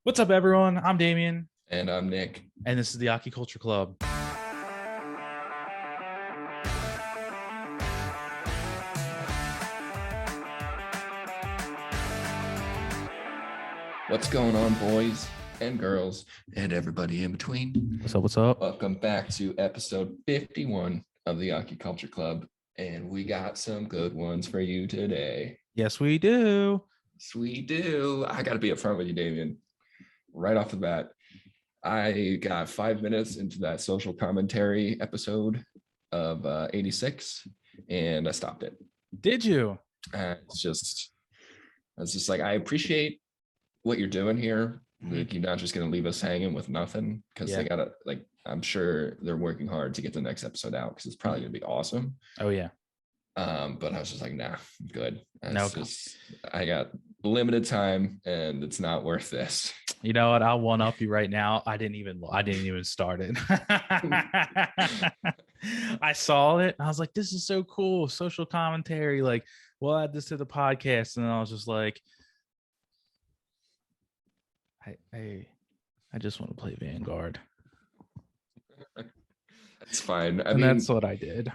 What's up, everyone? I'm Damien, And I'm Nick. and this is the Aki Culture Club. What's going on, boys and girls, and everybody in between? What's up? What's up? Welcome back to episode 51 of the Aki Culture Club. And we got some good ones for you today. Yes, we do. Sweet do. I got to be upfront with you, Damien. Right off the bat, I got 5 minutes into that social commentary episode of 86, and I stopped it. Did you? It's just, it's just like I appreciate what you're doing here. Like, you're not just going to leave us hanging with nothing, because Yeah. they gotta, like, I'm sure they're working hard to get the next episode out, because it's probably going to be awesome. Oh yeah. But I was just like, nah, I'm good. No. It's just, I got limited time and it's not worth this. You know what? I'll one up you right now. I didn't even start it. I saw it. I was like, this is so cool. Social commentary. Like, we'll add this to the podcast. And I was just like, I just want to play Vanguard. It's fine. I And mean, that's what I did.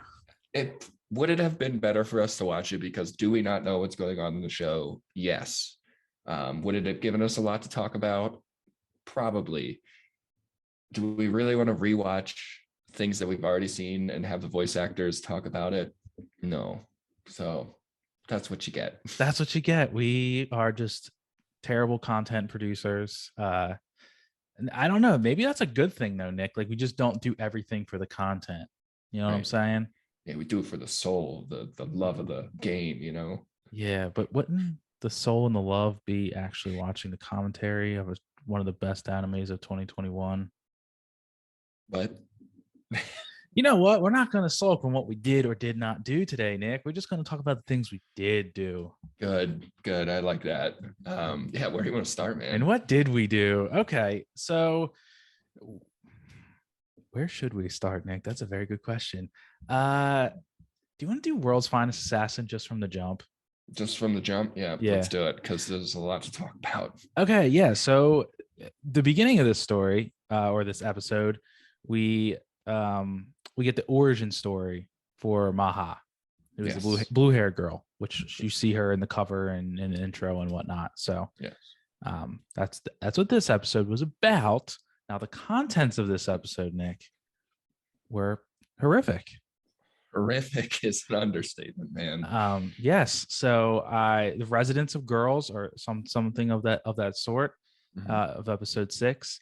would it have been better for us to watch it because do we not know what's going on in the show? Yes. Would it have given us a lot to talk about? Probably. Do we really want to rewatch things that we've already seen and have the voice actors talk about it? No. So that's what you get. That's what you get. We are just terrible content producers. And I don't know. Maybe that's a good thing though, Nick. Like we just don't do everything for the content. You know what I'm Right. saying? Yeah, we do it for the soul, the love of the game, you know. Yeah, but wouldn't the soul and the love be actually watching the commentary of one of the best animes of 2021? But You know what? We're not going to sulk on what we did or did not do today, Nick. We're just going to talk about the things we did do. good. I like that. Yeah, where do you want to start, And man? what did we do? Okay, so where should we start, Nick? That's a very good question. Do you want to do World's Finest Assassin just from the jump? Just from the jump? Yeah, let's Yeah. do it because there's a lot to talk about. Okay. Yeah. So the beginning of this story or this episode, we we get the origin story for Maha. It was the Yes. blue hair girl, which you see her in the cover and in the intro and whatnot. So Yes. that's what this episode was about. Now the contents of this episode, Nick, were horrific. Horrific is an understatement, man. Yes. So the residents of girls or something of that sort Mhm. of episode 6.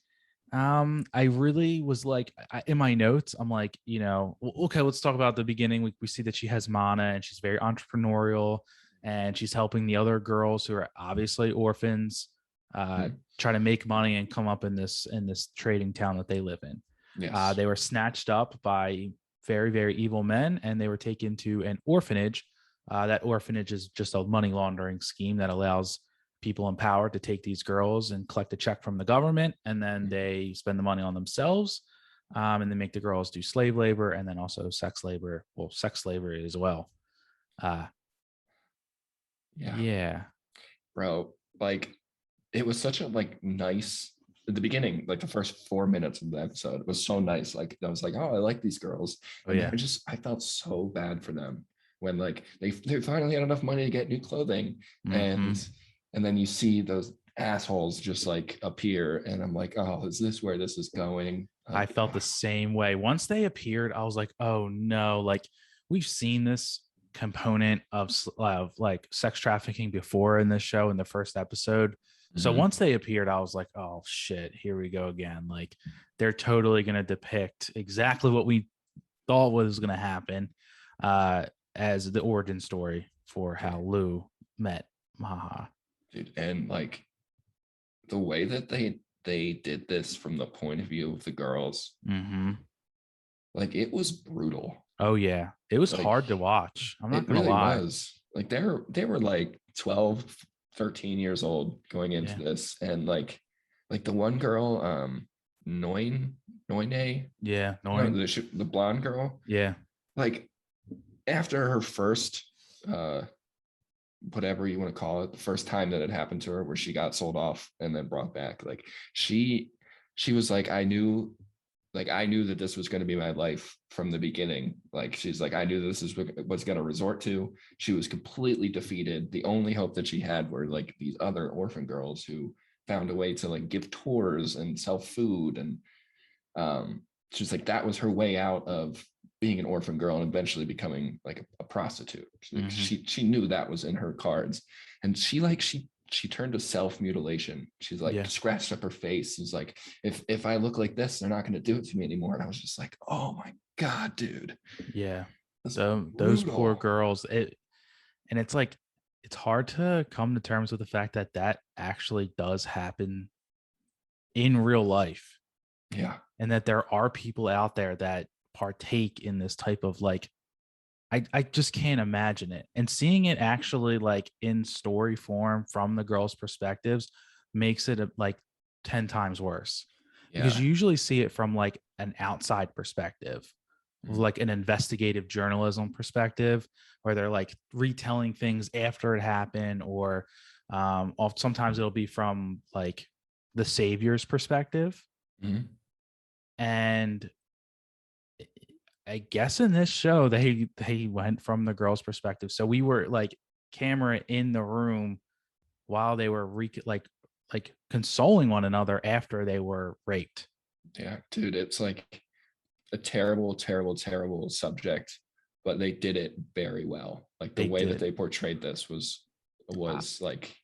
I really was like in my notes, I'm like, okay, let's talk about the beginning. We see that she has mana and she's very entrepreneurial and she's helping the other girls who are obviously orphans Mhm. try to make money and come up in this trading town that they live in. Yes. They were snatched up by very, very evil men and they were taken to an orphanage. That orphanage is just a money laundering scheme that allows people in power to take these girls and collect a check from the government, and then they spend the money on themselves, and they make the girls do slave labor and then also sex labor. Well, sex slavery as well. Uh, Yeah, yeah, bro. Like, it was such a like nice at the beginning, like the first 4 minutes of the episode was so nice. Like I was like, oh, I like these girls. oh And then yeah, I felt so bad for them when like they finally had enough money to get new clothing. mm-hmm. And then you see those assholes just like appear, and I'm like, oh, is this where this is going? I Like, felt the same way. Once they appeared, I was like, oh no, like we've seen this component of like sex trafficking before in this show in the first episode. So mhm. once they appeared, I was like, oh shit, here we go again. Like they're totally going to depict exactly what we thought was going to happen uh, as the origin story for how Lou met Maha. Dude, and like the way that they did this from the point of view of the girls, Mm-hmm. like it was brutal. Oh yeah, it was Like hard to watch. I'm not it gonna really lie. was. Like they were like 12, 13 years old going into Yeah, this. And like the one girl, Noine, yeah, no, annoying. the blonde girl, Yeah, like after her first uh whatever you want to call it, the first time that it happened to her, where she got sold off and then brought back, like she she was like, I knew that this was going to be my life from the beginning. Like she's like, I knew this is what was going to resort to. She was completely defeated. The only hope that she had were like these other orphan girls who found a way to like give tours and sell food. And she's like, that was her way out of being an orphan girl and eventually becoming like a prostitute. Like, Mm-hmm. she knew that was in her cards. And she turned to self-mutilation. She's like Yeah. scratched up her face. It's like, if I look like this, they're not going to do it to me anymore. And I was just like, oh my God, dude, Yeah. that's Those poor brutal. girls. And it's like it's hard to come to terms with the fact that that actually does happen in real life, Yeah. and that there are people out there that partake in this type of like I just can't imagine it. And seeing it actually like in story form from the girls' perspectives makes it like 10 times worse, because Yeah. you usually see it from like an outside perspective, Mhm. like an investigative journalism perspective, where they're like retelling things after it happened, or sometimes it'll be from like the savior's perspective. Mhm. And I guess in this show they went from the girl's perspective. So we were like camera in the room while they were like consoling one another after they were raped. Yeah, dude, it's like a terrible, terrible, terrible subject, but they did it very well. Like the They way that did. they portrayed this I, was like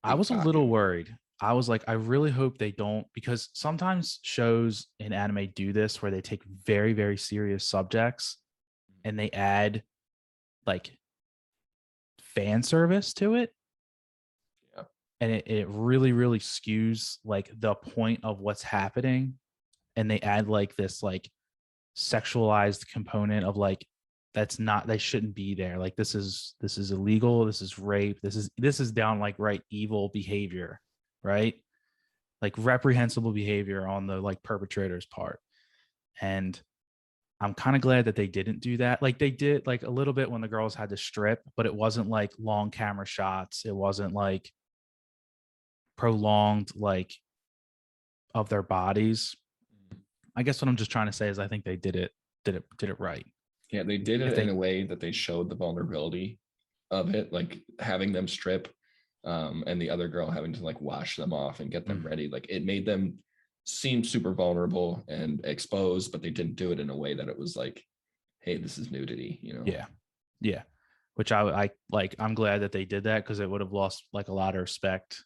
I it was a got little you. worried. I was like, I really hope they don't, because sometimes shows in anime do this where they take very, very serious subjects and they add like fan service to it. Yeah. And it really, really skews like the point of what's happening. And they add like this like sexualized component of like that's not, they shouldn't be there. Like this is illegal, this is rape, this is down like right evil behavior, right? Like reprehensible behavior on the like perpetrator's part. And I'm kind of glad that they didn't do that. Like they did like a little bit when the girls had to strip, but it wasn't like long camera shots. It wasn't like prolonged like of their bodies. I guess what I'm just trying to say is I think they did it right. Yeah, they did If it in they a way that they showed the vulnerability of it, like having them strip, and the other girl having to like wash them off and get them mm, ready. Like it made them seem super vulnerable and exposed, but they didn't do it in a way that it was like, hey, this is nudity, you know? yeah. Yeah. Which I like, I'm glad that they did that, because it would have lost like a lot of respect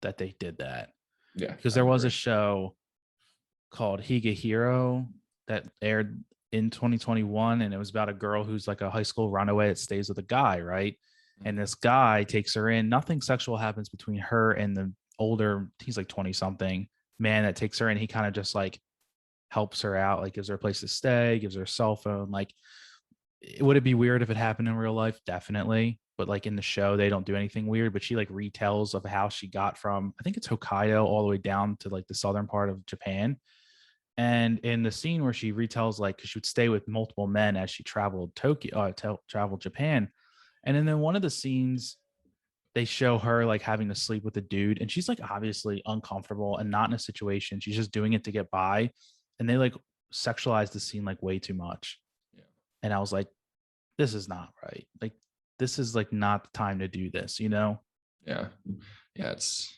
that they did that. Yeah, Because I there would was a agree. show called Higehiro that aired in 2021, and it was about a girl who's like a high school runaway that stays with a guy, right? And this guy takes her in. Nothing sexual happens between her and the older, he's like 20 something man that takes her in. He kind of just like helps her out, like gives her a place to stay, gives her a cell phone. Like, would it be weird if it happened in real life? Definitely. But like in the show, they don't do anything weird. But she like retells of how she got from, I think it's Hokkaido, all the way down to like the southern part of Japan. And in the scene where she retells, like, because she would stay with multiple men as she traveled traveled Japan. And then in one of the scenes, they show her like having to sleep with a dude, and she's like obviously uncomfortable and not in a situation. She's just doing it to get by. And they like sexualize the scene like way too much. Yeah. And I was like, this is not right. Like, this is like not the time to do this, you know? Yeah. Yeah. It's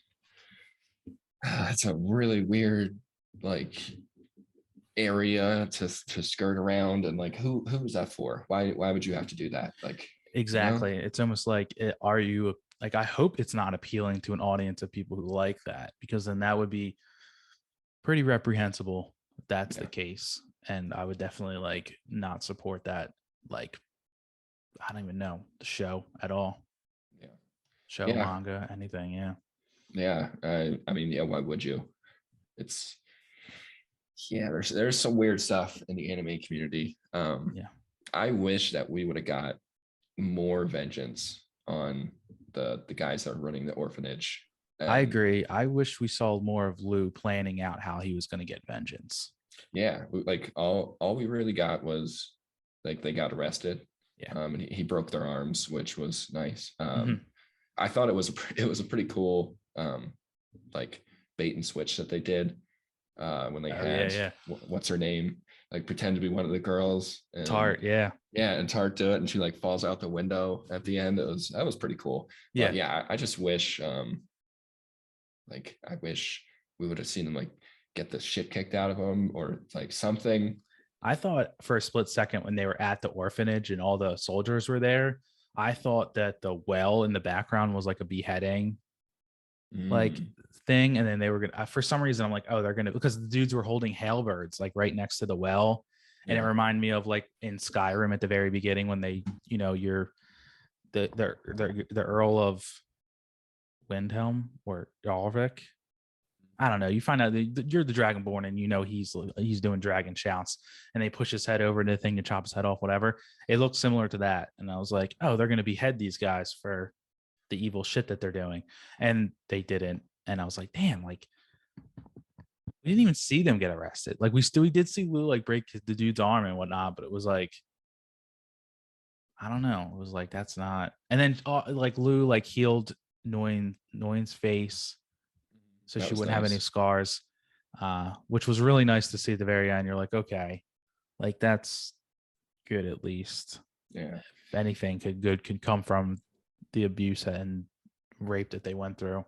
a really weird like area to skirt around, and like who's that for? Why would you have to do that? Like, you know? Exactly. It's almost like, are you like, I hope it's not appealing to an audience of people who like that, because then that would be pretty reprehensible if that's the Yeah. case. And I would definitely like not support that. Like, I don't even know the show at all. Yeah. Show, Yeah. manga, anything. Yeah. Yeah. I mean, yeah, why would you? It's yeah, there's some weird stuff in the anime community. Yeah. I wish that we would have got more vengeance on the guys that are running the orphanage. I And agree. I wish we saw more of Lou planning out how he was going to get vengeance. yeah, like all we really got was like they got arrested, Yeah. and he broke their arms, which was nice. Hmm. I thought it was a pretty cool like bait and switch that they did when they Oh yeah, had yeah. what's her name like pretend to be one of the girls, and Tart, yeah. yeah, and Tart do it, and she like falls out the window at the end. That was pretty cool. But Yeah. yeah, I just wish I wish we would have seen them like get the shit kicked out of them or like something. I thought for a split second when they were at the orphanage and all the soldiers were there, I thought that the well in the background was like a beheading like Mm, thing. And then they were gonna for some reason I'm like, oh, they're gonna because the dudes were holding halberds like right next to the well. And it yeah, reminded me of like in Skyrim at the very beginning when they, you're the Earl of Windhelm or Alric. I don't know. You find out that you're the Dragonborn, and he's doing dragon shouts, and they push his head over to the thing to chop his head off. Whatever. It looks similar to that, and I was like, oh, they're going to behead these guys for the evil shit that they're doing, and they didn't. And I was like, damn, like we didn't even see them get arrested. Like we did see Lou like break the dude's arm and whatnot, but it was like I don't know. It was like that's not. And then like Lou like healed Noin's face so that she was wouldn't have any nice. scars, which was really nice to see at the very end. You're like, okay, like that's good at least. Yeah, If anything could come from the abuse and rape that they went through.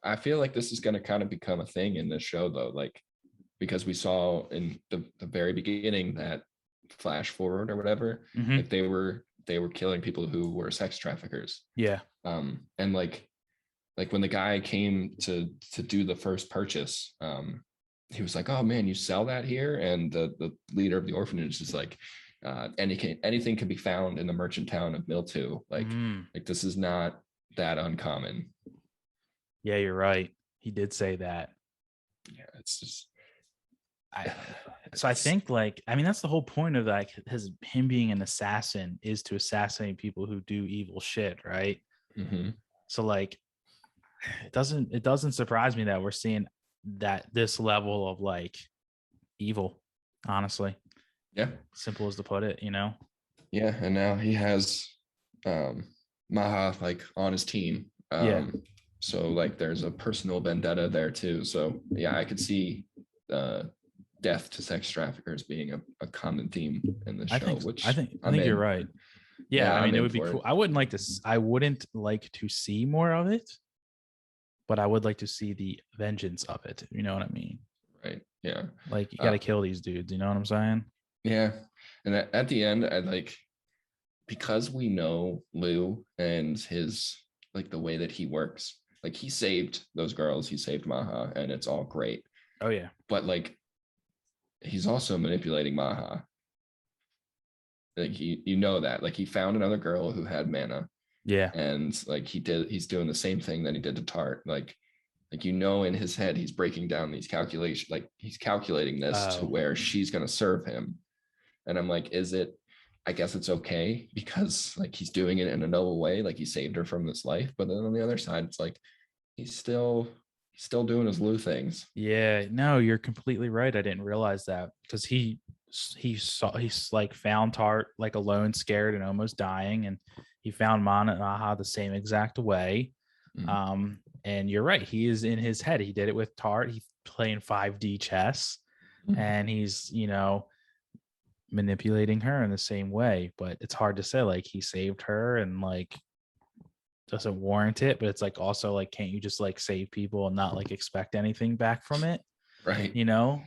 I feel like this is going to kind of become a thing in this show though, like because we saw in the very beginning that flash forward or whatever, Mm-hmm. like they were killing people who were sex traffickers. Yeah. And like when the guy came to do the first purchase, he was like, "Oh man, you sell that here?" And the leader of the orphanage is like, anything can be found in the merchant town of Miltu. Mm. Like this is not that uncommon. Yeah, you're right. He did say that. Yeah, it's just I so I it's think like I mean that's the whole point of like him being an assassin is to assassinate people who do evil shit, right? mhm. So like it doesn't surprise me that we're seeing that this level of like evil, honestly. Yeah, Simple as to put it, you know? yeah, and now he has um Maha like on his team. Yeah. So like there's a personal vendetta there too. So yeah, I could see uh death to sex traffickers being a common theme in this I show, think I which think I I'm think you're in. right. Yeah, Yeah, I I'm mean it in would be for cool. it. I wouldn't like to see more of it, but I would like to see the vengeance of it. You know what I mean? Right. Yeah. Like you got Uh, to kill these dudes, you know what I'm saying? yeah. And at the end, I like because we know Lou and his like the way that he works, like he saved those girls, he saved Maha, and it's all great. Oh yeah. But like he's also manipulating Maha. Like you know that. Like he found another girl who had mana, Yeah. and like he's doing the same thing that he did to Tart. Like in his head he's breaking down these calculations, like he's calculating this to Oh. where she's gonna serve him. And I'm like, is it, I guess it's okay because like he's doing it in a noble way, like he saved her from this life. But then on the other side, it's like he's still doing his Lou things. Yeah, no, you're completely right. I didn't realize that because he's like found Tart like alone, scared and almost dying, and he found Mana and Aha the same exact way. Mm, And you're right, he is in his head. He did it with Tart. He's playing 5D chess, mm. and he's manipulating her in the same way. But it's hard to say. Like he saved her, and like doesn't warrant it, but it's like also like can't you just like save people and not like expect anything back from it, Right.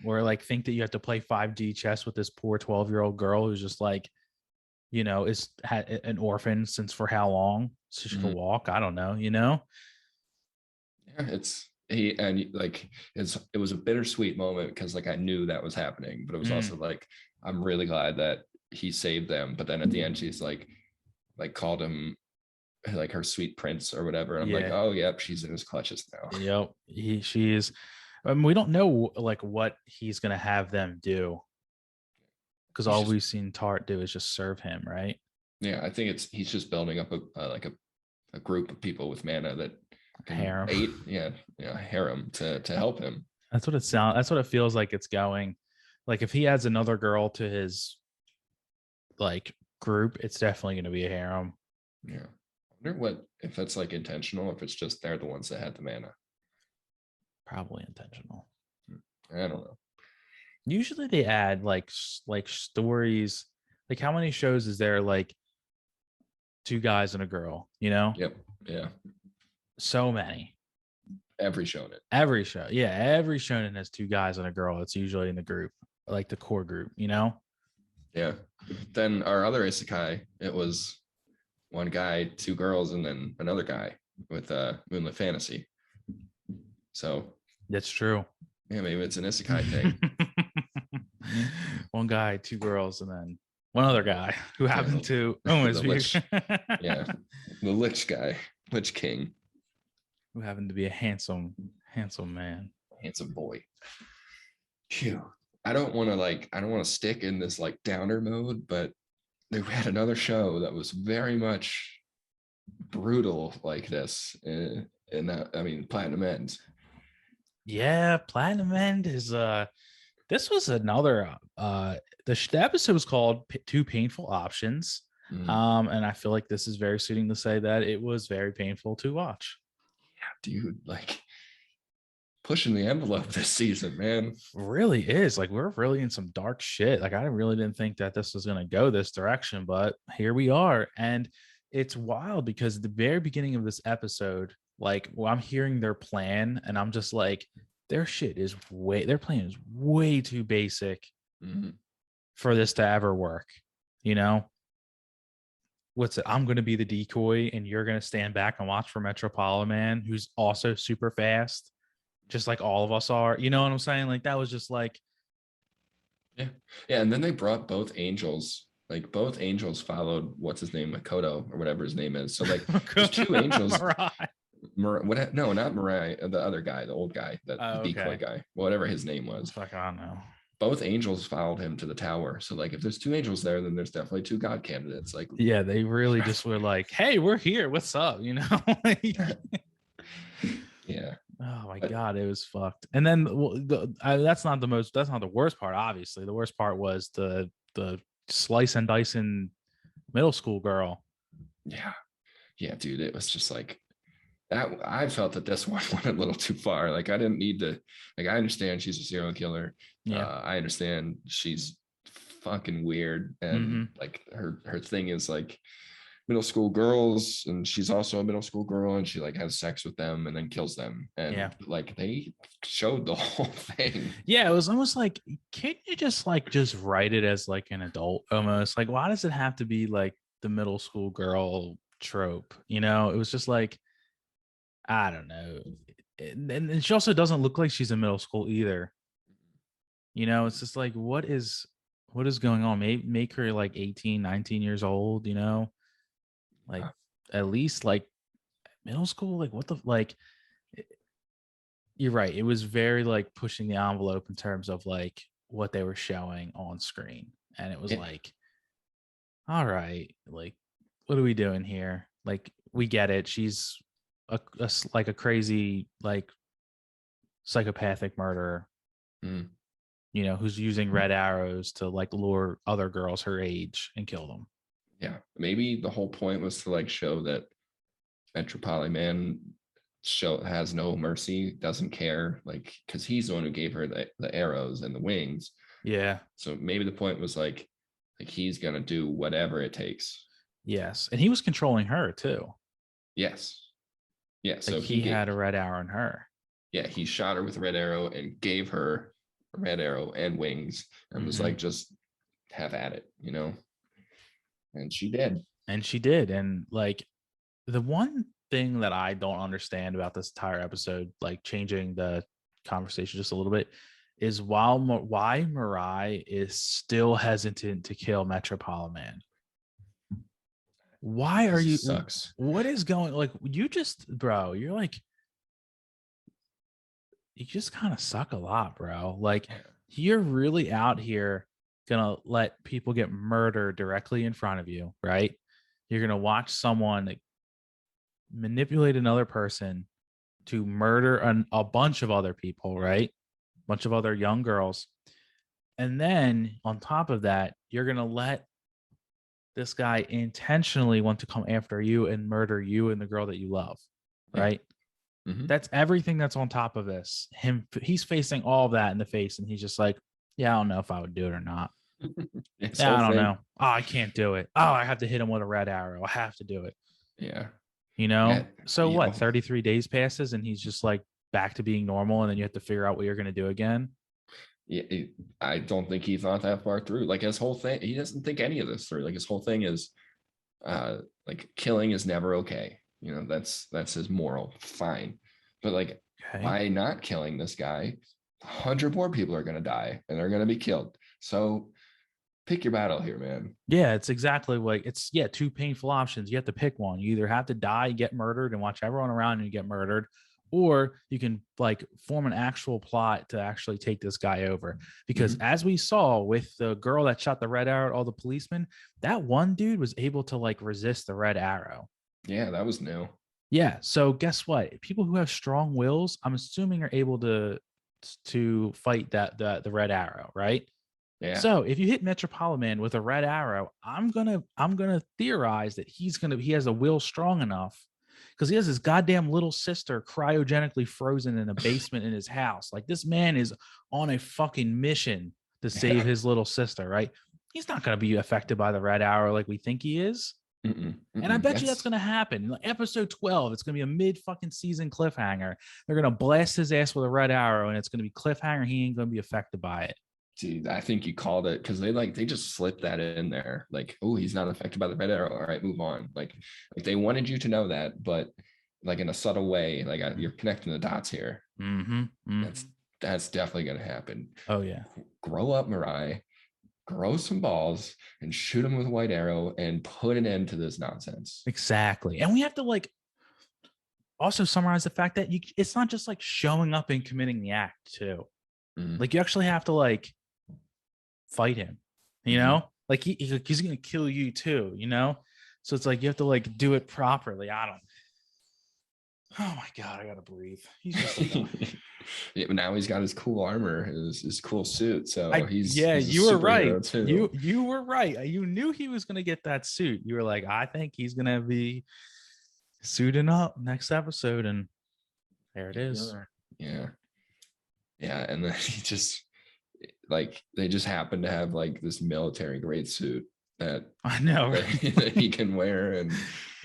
or like think that you have to play 5D chess with this poor 12-year-old girl who's just like is had an orphan since for how long so she could Mm. walk. I don't know. Yeah, it's he and like it was a bittersweet moment because like I knew that was happening, but it was Mm, also like I'm really glad that he saved them. But then at the end, she's like called him like her sweet prince or whatever. I'm like, yeah. oh yep, she's in his clutches now. Yep. She is. We don't know like what he's gonna have them do because He's all just we've seen Tart do is just serve him, right? yeah, I think he's just building up a group of people with mana that can Harem. aid, yeah, harem to help him. That's what it sounds. That's what it feels like it's going. Like if he adds another girl to his like group, it's definitely going to be a harem. Yeah, wonder what if that's like intentional, if it's just they're the ones that had the mana. Probably intentional. I don't know. Usually they add like stories. Like how many shows is there like two guys and a girl, you know? Yep. Yeah. So many. Every shonen. Every show. Yeah, every shonen has two guys and a girl. It's usually in the group, like the core group, you know? Yeah. Then our other isekai, it was one guy, two girls, and then another guy with Moonlit Fantasy. So That's true. yeah, maybe it's an isekai thing. One guy, two girls, and then one other guy who happened to almost the be lich, yeah, the lich guy, lich king, who happened to be a handsome man. handsome boy. Phew. I don't want to stick in this like downer mode, but they had another show that was very much brutal like this. And that, I mean, Platinum Ends. Yeah, Platinum End is this was another the episode was called Two Painful Options. And I feel like this is very suiting to say that it was very painful to watch. Yeah, dude, like pushing the envelope this season, man. Really is. Like we're really in some dark shit. Like I really didn't think that this was going to go this direction, but here we are. And it's wild because at the very beginning of this episode, like I'm hearing their plan and I'm just like, their plan is way too basic for this to ever work. You know, what's it? I'm going to be the decoy and you're going to stand back and watch for Metropolitan, who's also super fast, just like all of us are. You know what I'm saying? Like that was just like, yeah. And then they brought both angels. Like both angels followed what's his name, Makoto or whatever his name is. So like there's two angels. What? No, not Mirai. The other guy, the old guy, the decoy guy, whatever his name was. Fuck, I don't know. Both angels followed him to the tower. So like, if there's two angels there, then there's definitely two god candidates. Like, yeah, they really just were like, "Hey, we're here. What's up?" You know? yeah. Oh my god, it was fucked. And then that's not the worst part. Obviously, the worst part was the slice and dicing middle school girl. Yeah, dude. It was just like that. I felt that this one went a little too far. Like I didn't need to. Like I understand she's a serial killer. Yeah, I understand she's fucking weird, and like her thing is like middle school girls, and she's also a middle school girl, and she like has sex with them and then kills them, and like they showed the whole thing. Yeah, it was almost like, can't you just write it as like an adult almost? Like, why does it have to be like the middle school girl trope? You know, it was just like, I don't know. And she also doesn't look like she's in middle school either. You know, it's just like, what is going on? Make her like 18, 19 years old, you know? Like at least like middle school, like what the like you're right. It was very like pushing the envelope in terms of like what they were showing on screen. And it was like, all right, like what are we doing here? Like we get it. She's like a crazy like psychopathic murderer, you know, who's using red arrows to like lure other girls her age and kill them. Yeah, maybe the whole point was to like show that Metropolitan has no mercy, doesn't care, like because he's the one who gave her the arrows and the wings. Yeah. So maybe the point was like he's gonna do whatever it takes. Yes, and he was controlling her too. Yes. Yeah. Like So he had a red arrow in her. Yeah, he shot her with a red arrow and gave her a red arrow and wings and was like, just have at it, you know? And she did. And like the one thing that I don't understand about this entire episode, like changing the conversation just a little bit, is why Mirai is still hesitant to kill Metropolitan. Why are you? Sucks. What is going? Like you just, bro. You're like, you just kind of suck a lot, bro. Like you're really out here gonna let people get murdered directly in front of you, right? You're gonna watch someone manipulate another person to murder a bunch of other people, right? A bunch of other young girls. And then on top of that, you're going to let this guy intentionally want to come after you and murder you and the girl that you love, Yeah. right? Hmm. That's everything that's on top of this. He's facing all of that in the face, and he's just like, yeah, I don't know if I would do it or not. His Yeah, whole I don't thing. know. Oh, I can't do it. Oh, I have to hit him with a red arrow. I have to do it. Yeah. You Yeah. know? So You what? know, 33 days passes and he's just like back to being normal, and then you have to figure out what you're going to do again. I don't think he thought that far through. Like his whole thing, he doesn't think any of this through. Like his whole thing is like killing is never okay. You know, that's his moral. Fine. But like Okay. by not killing this guy, 100 more people are gonna die and they're gonna be killed. So pick your battle here, man. Yeah, it's exactly like it's yeah, two painful options. You have to pick one. You either have to die, get murdered, and watch everyone around you get murdered, or you can like form an actual plot to actually take this guy over. Because Mhm. as we saw with the girl that shot the red arrow at all the policemen, that one dude was able to like resist the red arrow. Yeah, that was new. Yeah. So guess what? People who have strong wills, I'm assuming, are able to fight the red arrow, right? Yeah. So if you hit Metropolitan with a red arrow, I'm gonna theorize that he has a will strong enough because he has his goddamn little sister cryogenically frozen in a basement in his house. Like this man is on a fucking mission to save Yeah. his little sister, right? He's not gonna be affected by the red arrow like we think he is. Mm-mm, And I mm-mm. bet you that's going to happen. Like episode 12, it's going to be a mid fucking season cliffhanger. They're going to blast his ass with a red arrow and it's going to be cliffhanger. He ain't going to be affected by it. Dude, I think you called it because they just slipped that in there. Like, oh, he's not affected by the red arrow. All right, move on. Like they wanted you to know that, but like in a subtle way, like you're connecting the dots here. Mm-hmm. Mm-hmm. That's definitely gonna happen. Oh, yeah. Grow up, Mirai. Grow some balls and shoot him with a white arrow and put an end to this nonsense. Exactly. And we have to like also summarize the fact that it's not just like showing up and committing the act, too. Mm-hmm. Like you actually have to like fight him, you Mm-hmm. know? Like he's going to kill you, too, you know? So it's like you have to like do it properly. I don't. Oh my God, I got to breathe. He's just like Yeah, but now he's got his cool armor, his cool suit. So yeah, he's a you were right. superhero too. You were right. You knew he was gonna get that suit. You were like, I think he's gonna be suiting up next episode, and there it is. Yeah. Yeah. And then he just like they just happen to have like this military grade suit that, I know, that, right? that he can wear. And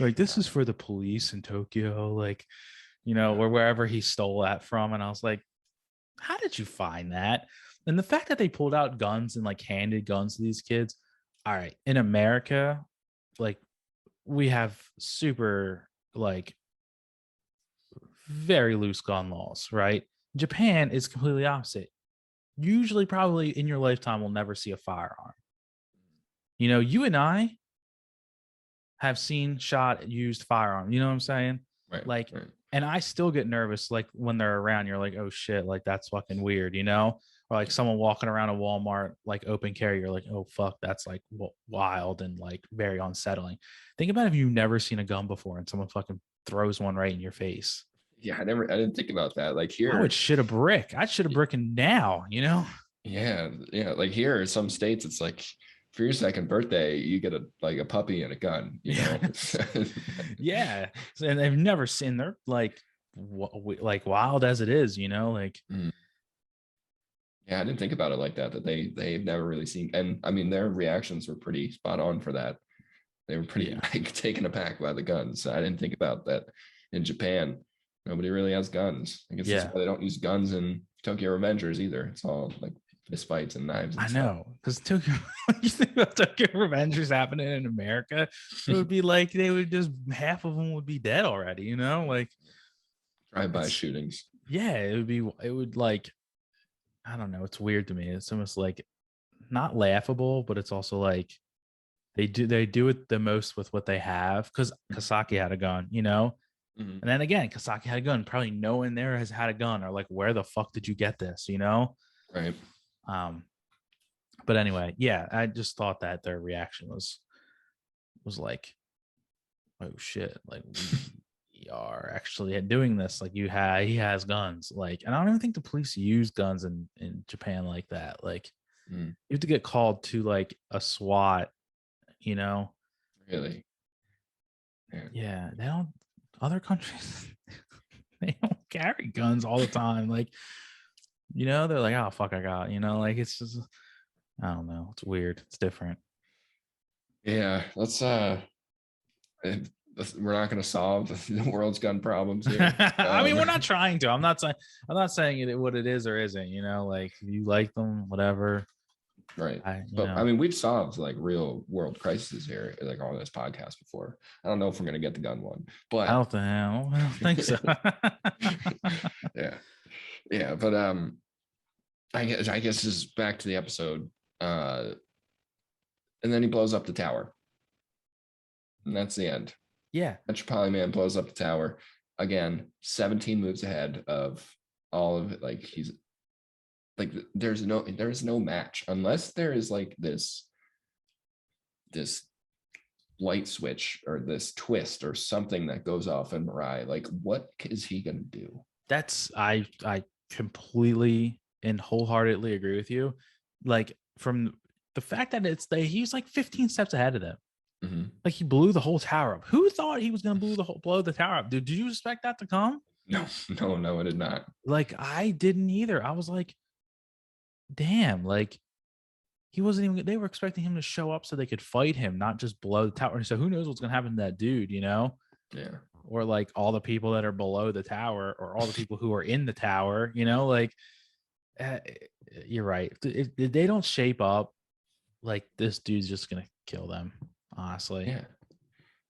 Like this is for the police in Tokyo, like or wherever he stole that from. And I was like, how did you find that? And the fact that they pulled out guns and like handed guns to these kids. All right, in America, like we have super like very loose gun laws, right? Japan is completely opposite. Usually, probably in your lifetime, will never see a firearm. You and I have seen shot used firearm. You know what I'm saying? right, Like, right. and I still get nervous. Like when they're around, you're like, oh shit, like that's fucking weird, Or like someone walking around a Walmart, like open carry, you're like, oh fuck, that's like wild and like very unsettling. Think about if you've never seen a gun before and someone fucking throws one right in your face. Yeah, I didn't think about that. Like I would here, shit a brick. I'd shit a brick now. yeah, like here, some states, it's like for your second birthday, you get a puppy and a gun, Yeah. Yeah. And they've never seen, they're like, like wild as it is, like, Mm. Yeah, I didn't think about it like that. That they've never really seen, and I mean their reactions were pretty spot on for that. They were pretty yeah. like taken aback by the guns. I didn't think about that. In Japan, nobody really has guns. I guess that's Yeah. why they don't use guns in Tokyo Revengers either. It's all like fist fights and knives and I stuff. know. Because Tokyo, when you think about Tokyo Revengers happening in America, it would be like they would just, half of them would be dead already, Like, Drive-by shootings. yeah, it would like, I don't know. It's weird to me. It's almost like not laughable, but it's also like they do it the most with what they have. Because Kasaki had a gun, Mhm. And then again, Kasaki had a gun. Probably no one there has had a gun, or like, where the fuck did you get this? Right. Um, but anyway, yeah, I just thought that their reaction was like, oh shit, like we are actually doing this. Like he has guns. Like, and I don't even think the police use guns in Japan like that. Like Mm. you have to get called to like a SWAT, Really? Yeah, they don't. Other countries, they don't carry guns all the time. Like, they're like, oh fuck, I got. Like it's just, I don't know. It's weird. It's different. Yeah, we're not going to solve the world's gun problems here. I mean, we're not trying to. I'm not saying. I'm not saying what it is or isn't. Like if you like them, whatever. Right. But I mean, we've solved like real world crises here, like on this podcast before. I don't know if we're gonna get the gun one, but I don't think so. Yeah. Yeah. But I guess just back to the episode. And then he blows up the tower. And that's the end. Yeah. Metropolitan Man blows up the tower. Again, 17 moves ahead of all of it. Like he's like there's no match unless there is like this light switch or this twist or something that goes off in Mirai. Like, what is he gonna do? That's I completely and wholeheartedly agree with you. Like from the fact that he's like 15 steps ahead of them. Mm-hmm. Like he blew the whole tower up. Who thought he was gonna blow the tower up? Dude, did you expect that to come? No, I did not. Like I didn't either. I was like, damn, like he wasn't even, they were expecting him to show up so they could fight him, not just blow the tower. So who knows what's gonna happen to that dude, Yeah. Or like all the people that are below the tower or all the people who are in the tower, like you're right. If they don't shape up, like this dude's just gonna kill them, honestly.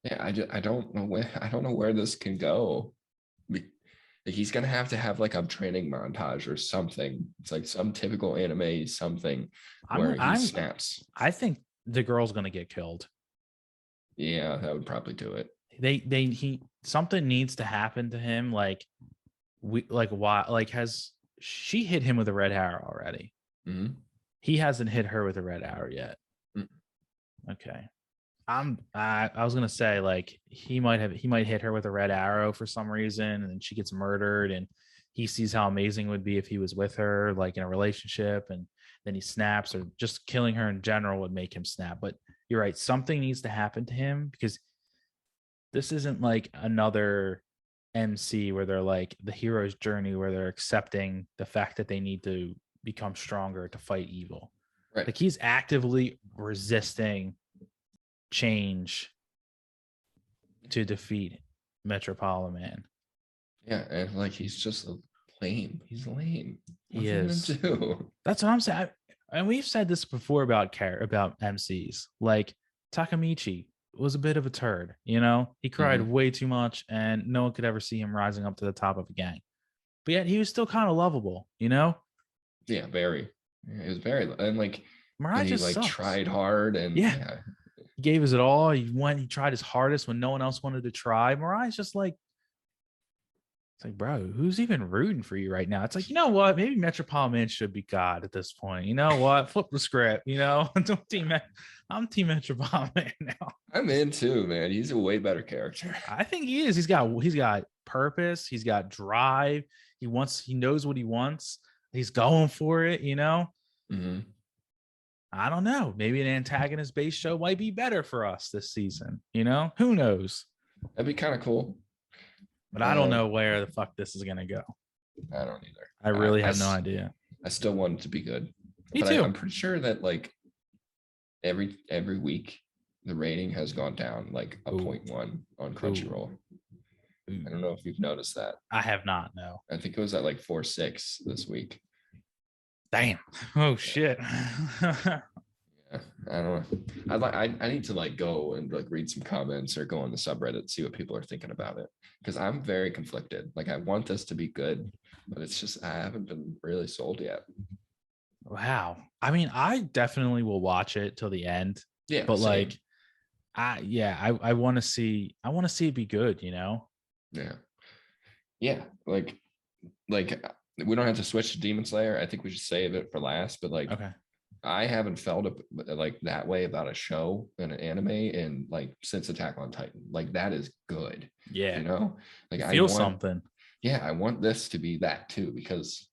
Yeah. I don't know where this can go. He's gonna have to have like a training montage or something. It's like some typical anime something where he snaps. I think the girl's gonna get killed. Yeah, that would probably do it. Something needs to happen to him. Like why? Like has she hit him with a red arrow already? Mm-hmm. He hasn't hit her with a red arrow yet. Mm-hmm. Okay. I was gonna say like he might hit her with a red arrow for some reason, and then she gets murdered, and he sees how amazing it would be if he was with her, like in a relationship, and then he snaps, or just killing her in general would make him snap. But you're right, something needs to happen to him because this isn't like another MC where they're like the hero's journey where they're accepting the fact that they need to become stronger to fight evil. Right. Like he's actively resisting change to defeat Metropolitan Man. Yeah, and like he's just lame. He's lame. He is. Do? That's what I'm saying. And we've said this before about MCs. Like Takamichi was a bit of a turd. He cried way too much, and no one could ever see him rising up to the top of a gang. But yet he was still kind of lovable. Yeah, very. Yeah, he was very, and like Mirai he just like sucks. tried hard, and yeah. He gave us it all. He tried his hardest when no one else wanted to try. Mirai's just like, it's like, bro, who's even rooting for you right now? It's like, you know what? Maybe Metropolitan Man should be God at this point. You know what? Flip the script. I'm Team Metropolitan Man now. I'm in too, man. He's a way better character. I think he is. He's got purpose. He's got drive. He knows what he wants. He's going for it. Mm-hmm. I don't know. Maybe an antagonist-based show might be better for us this season. Who knows? That'd be kind of cool. But I don't know where the fuck this is gonna go. I don't either. I really have no idea. I still want it to be good. Me too. I'm pretty sure that like every week the rating has gone down like a 0.1 on Crunchyroll. I don't know if you've noticed that. I have not. No. I think it was at like 4.6 this week. Damn. Oh shit. Yeah, I don't know. I need to like go and like read some comments or go on the subreddit, see what people are thinking about it, because I'm very conflicted. Like I want this to be good, but it's just I haven't been really sold yet. Wow. I mean, I definitely will watch it till the end. Yeah. But same. I want to see it be good, Yeah. Yeah. Like we don't have to switch to Demon Slayer. I think we should save it for last, but like okay. I haven't felt like that way about a show and an anime in like since Attack on Titan. Like that is good. Yeah. Like I feel something. Yeah, I want this to be that too, because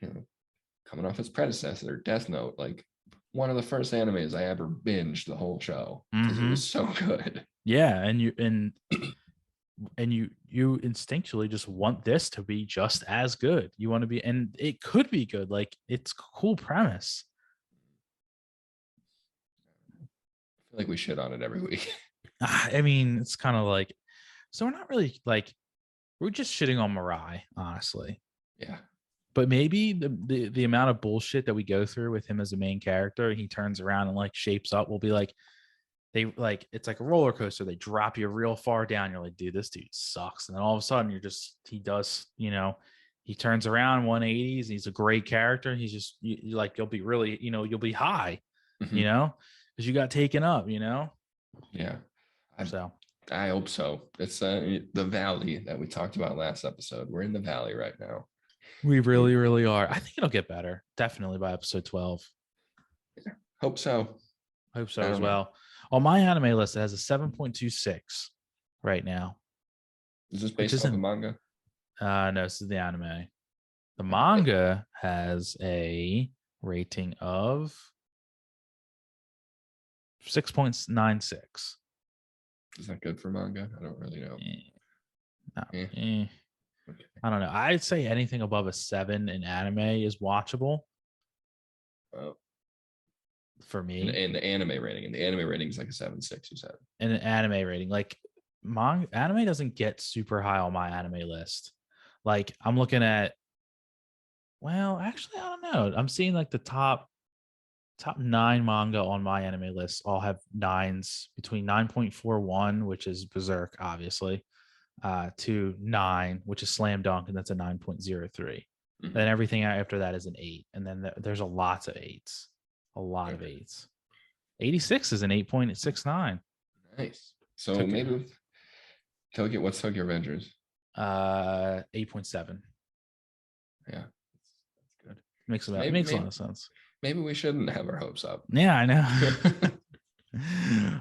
coming off its predecessor, Death Note, like one of the first animes I ever binged the whole show because it was so good. Yeah, and you instinctually just want this to be just as good. You want to be, and it could be good. Like, it's a cool premise. I feel like we shit on it every week. I mean, it's kind of like, so we're not really like, we're just shitting on Mirai, honestly. Yeah. But maybe the amount of bullshit that we go through with him as a main character, he turns around and like shapes up, will be like, they like, it's like a roller coaster. They drop you real far down. You're like, dude, this dude sucks. And then all of a sudden you're just, he does, he turns around 180s and he's a great character. He's just, you like, you'll be really, you'll be high, Mhm. because you got taken up, Yeah. I, so I hope so. It's the valley that we talked about last episode. We're in the valley right now. we really, really are. I think it'll get better. Definitely by episode 12. Hope so. I hope I so as don't know. well. On my anime list, it has a 7.26 right now, Is this which based off a isn't, manga? no, this is the anime. The manga has a rating of 6.96. Is that good for manga? I don't really know. No, Eh, okay. I don't know. I'd say anything above a 7 in anime is watchable Well, for and, me. and the anime rating, and the anime rating is like a 7.6. You said. And an anime rating, like, manga anime doesn't get super high on my anime list. Like, I'm looking at, well, actually, I don't know. I'm seeing like the top 9 manga on my anime list all have 9s, between 9.41, which is Berserk, obviously, to 9, which is Slam Dunk, and that's a 9.03. Mhm. Then everything after that is an 8, and then there's a lot of 8s, a lot of Okay. 8s. 86 is an 8.69. Nice. So Tokyo, maybe Tokyo. What's Tokyo Revengers? 8.7. Yeah, that's good. Makes So about maybe makes a lot maybe of sense. maybe we shouldn't have our hopes up. Yeah, I know.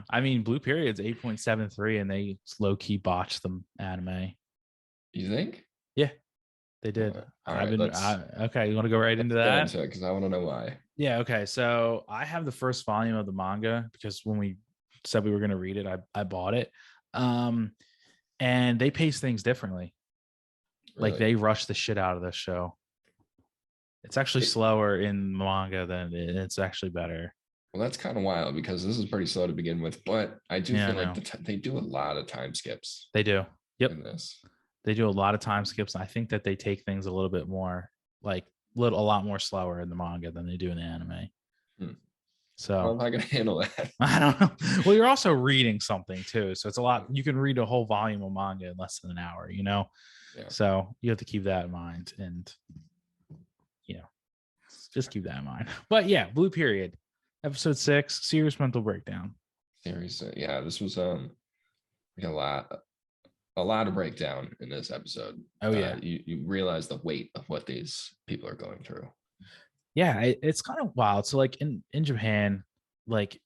I mean, Blue Period's 8.73, and they low key botched the anime. You think? Yeah, they did. All right, Okay. You want to go right into let's go that? into it because I want to know why. Yeah. Okay. So I have the first volume of the manga because when we said we were going to read it, I bought it. Um, and they pace things differently. Like, Really? they rush the shit out of this show. It's actually It, slower in manga than it's actually better. well, that's kind of wild because this is pretty slow to begin with, but I do Yeah, I feel like know. they do a lot of time skips They do. Yep. in this. They do a lot of time skips. And I think that they take things a little bit more, like, a lot more slower in the manga than they do in the anime. Hmm. Well, So I'm not gonna handle that. I don't know. Well, you're also reading something too. So it's a lot. You can read a whole volume of manga in less than an hour, Yeah. So you have to keep that in mind, and, you know, just keep that in mind. But yeah, Blue Period, episode 6, serious mental breakdown. Series. Yeah, this was like a lot of breakdown in this episode. Oh yeah. You realize the weight of what these people are going through. Yeah, it's kind of wild. So like in Japan, like,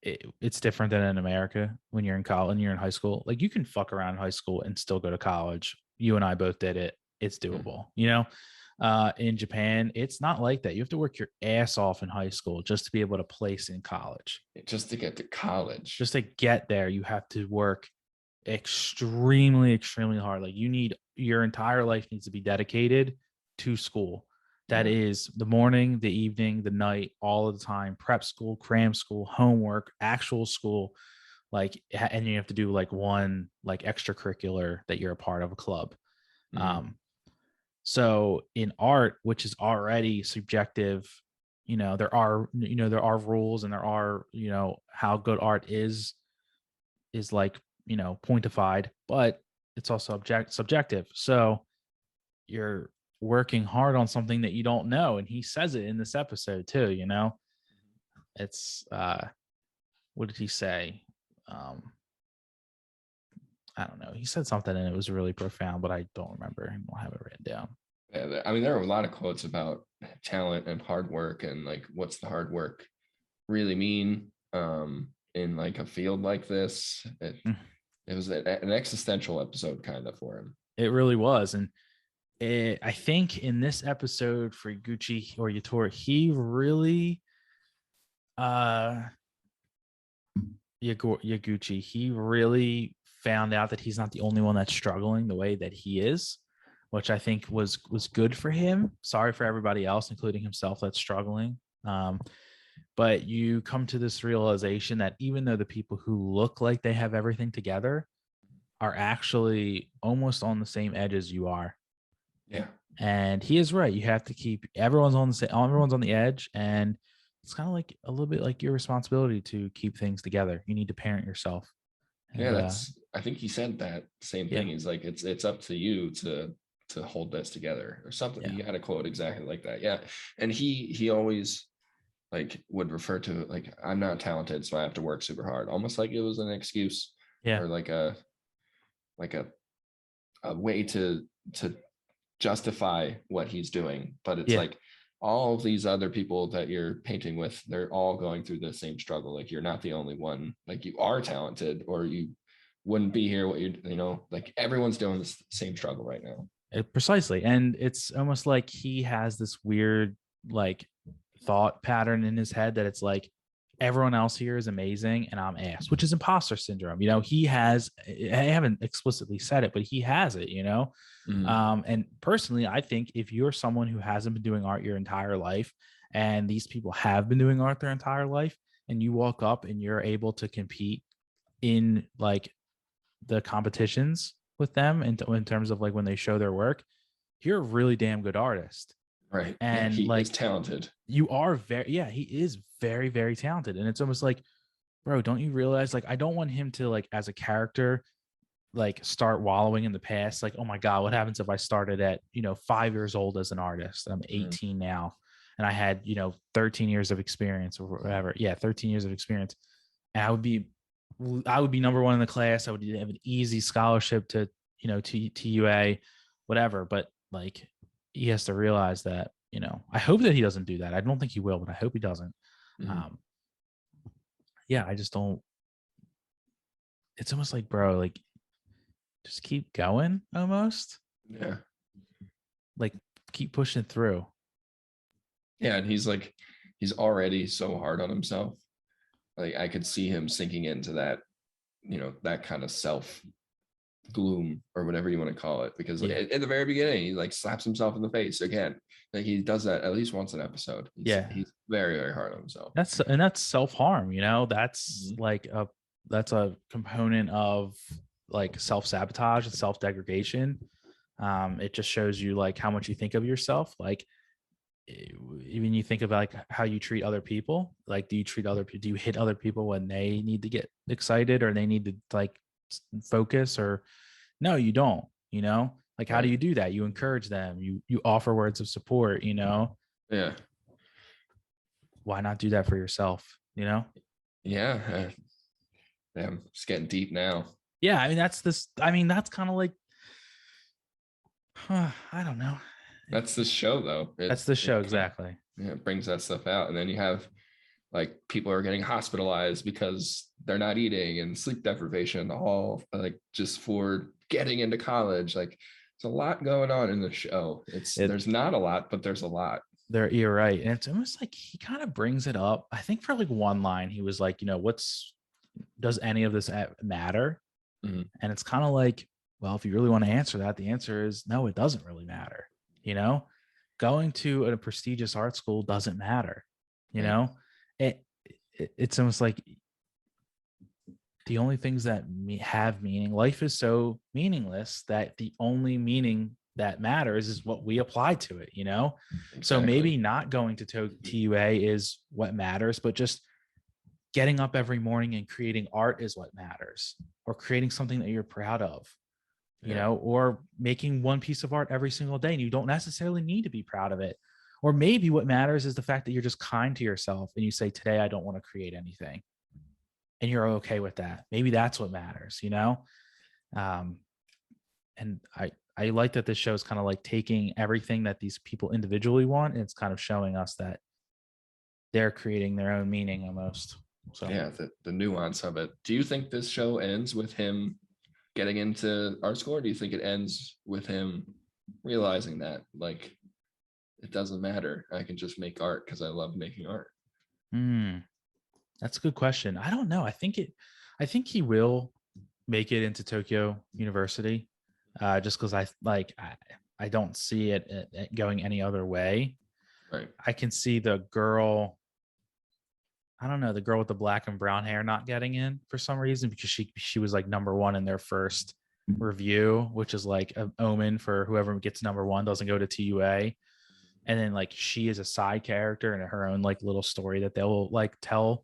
it's different than in America. When you're in college and you're in high school, like, you can fuck around in high school and still go to college. You and I both did it. It's Mm. doable, in Japan, it's not like that. You have to work your ass off in high school just to be able to place in college. Just to get to college. Just to get there, you have to work extremely, extremely hard. Like, your entire life needs to be dedicated to school. That Yeah. is the morning, the evening, the night, all of the time. Prep school, cram school, homework, actual school. Like, and you have to do like one like extracurricular that you're a part of a club. Mhm. So in art, which is already subjective, there are rules, and there are, how good art is like, pointified, but it's also subjective. So you're working hard on something that you don't know, and he says it in this episode too. It's what did he say? I don't know. He said something and it was really profound, but I don't remember. I don't have it written down. Yeah, I mean, there are a lot of quotes about talent and hard work and like what's the hard work really mean in like a field like this. Mm. It was an existential episode kind of for him. It really was. And I think in this episode for Gucci or Yator, he really Uh, Yaguchi, he really found out that he's not the only one that's struggling the way that he is, which I think was good for him. Sorry for everybody else, including himself, that's struggling. But you come to this realization that even though the people who look like they have everything together are actually almost on the same edge as you are. Yeah. And he is right. You have to keep everyone's on the edge, and it's kind of like a little bit like your responsibility to keep things together. You need to parent yourself. Yeah, And that's I think he said that same yeah, thing. He's like, it's up to you to hold this together or something. yeah, He had a quote exactly like that. Yeah. And he always like would refer to it like, I'm not talented, so I have to work super hard. Almost like it was an excuse yeah, or like a way to justify what he's doing. But it's yeah. like all of these other people that you're painting with, they're all going through the same struggle. Like you're not the only one. Like you are talented, or you wouldn't be here. What you know, like everyone's doing the same struggle right now. Precisely. And it's almost like he has this weird like thought pattern in his head that it's like everyone else here is amazing and I'm ass, which is imposter syndrome. He has, I haven't explicitly said it, but he has it, Mm-hmm. And personally, I think if you're someone who hasn't been doing art your entire life, and these people have been doing art their entire life, and you walk up and you're able to compete in like the competitions with them in terms of like when they show their work, you're a really damn good artist. Right. Yeah, And he is like talented. you are he is very, very talented. And it's almost like, bro, don't you realize like I don't want him to like as a character like start wallowing in the past. Like, oh my God, what happens if I started at, 5 years old as an artist? I'm Mm-hmm. 18 now. And I had, 13 years of experience or whatever. Yeah, 13 years of experience. And I would be number one in the class. I would have an easy scholarship to, TUA, whatever. But like he has to realize that, I hope that he doesn't do that. I don't think he will, but I hope he doesn't. Mm-hmm. Um, yeah, I just don't. It's almost like, bro, like just keep going almost. Yeah. Like keep pushing through. Yeah. And he's like, he's already so hard on himself. Like I could see him sinking into that, that kind of self gloom or whatever you want to call it, because like Yeah. at the very beginning he like slaps himself in the face again. Like he does that at least once an episode. Yeah. He's very, very hard on himself. That's self-harm, that's Mhm. like that's a component of like self-sabotage and self-degradation. It just shows you like how much you think of yourself. Like even you think about like how you treat other people. Like do you hit other people when they need to get excited or they need to like focus, or no, you don't, like how do Right. you do that? You encourage them, you offer words of support, Yeah. why not do that for yourself, Yeah. Damn, it's getting deep now. yeah, that's kind of like I don't know. That's the show though. That's the show exactly. Yeah, it brings that stuff out. And then you have like people are getting hospitalized because they're not eating and sleep deprivation, all like just for getting into college. Like there's a lot going on in the show. it There's not a lot, but there's a lot. You're right, and it's almost like he kind of brings it up. I think for like one line he was like, what's does any of this matter? Mhm. And it's kind of like, well, if you really want to answer that, the answer is no, it doesn't really matter. Going to a prestigious art school doesn't matter. you Right. know it's almost like the only things that have meaning, life is so meaningless that the only meaning that matters is what we apply to it. So Exactly. maybe not going to TUA is what matters, but just getting up every morning and creating art is what matters, or creating something that you're proud of, Yeah. or making one piece of art every single day. And you don't necessarily need to be proud of it. Or maybe what matters is the fact that you're just kind to yourself and you say, today, I don't want to create anything. And you're okay with that. Maybe that's what matters. Um, and I like that this show is kind of like taking everything that these people individually want, and it's kind of showing us that they're creating their own meaning almost. So Yeah. The nuance of it. Do you think this show ends with him getting into art school, or do you think it ends with him realizing that like it doesn't matter, I can just make art because I love making art? hmm. That's a good question. I don't know. I think he will make it into Tokyo University. Just because I don't see it going any other way. Right. I can see the girl. I don't know, the girl with the black and brown hair not getting in for some reason, because she was like number one in their first review, which is like an omen for whoever gets number one doesn't go to TUA. And then like she is a side character in her own like little story that they'll like tell,